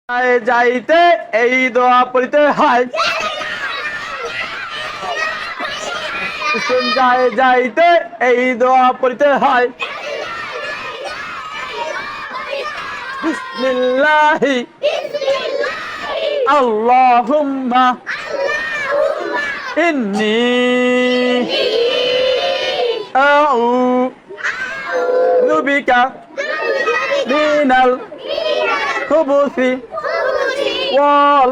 যাইতে এই দোয়া পড়িতে হয়। যাইতে এই দোয়া পড়িতে হয়। বিসমিল্লাহি আল্লাহুম্মা ইন্নী আউযু বিকা মিনাল খুবুসি ওয়াল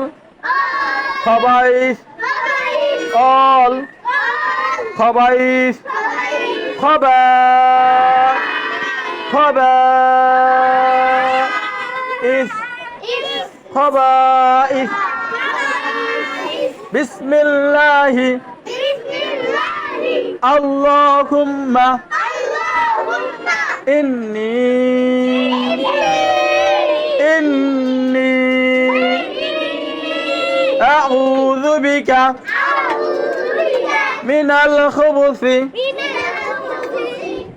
খাবাইস অল খাবাইস খাবাইস খাবাইস বিসমিল্লাহি আল্লাহুম্মা ইন্নী আউযু বিকা মিনাল খুবুসি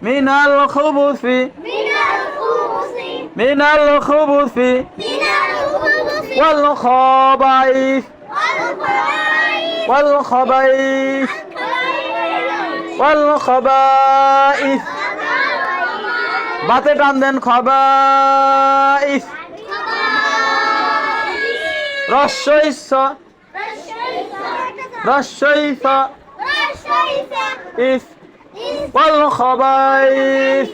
মিনাল খুবুসি ওয়াল খাবাইস বাতে টান দেন খাবাইস রস্যইস ইস ওয়াল খাবাইস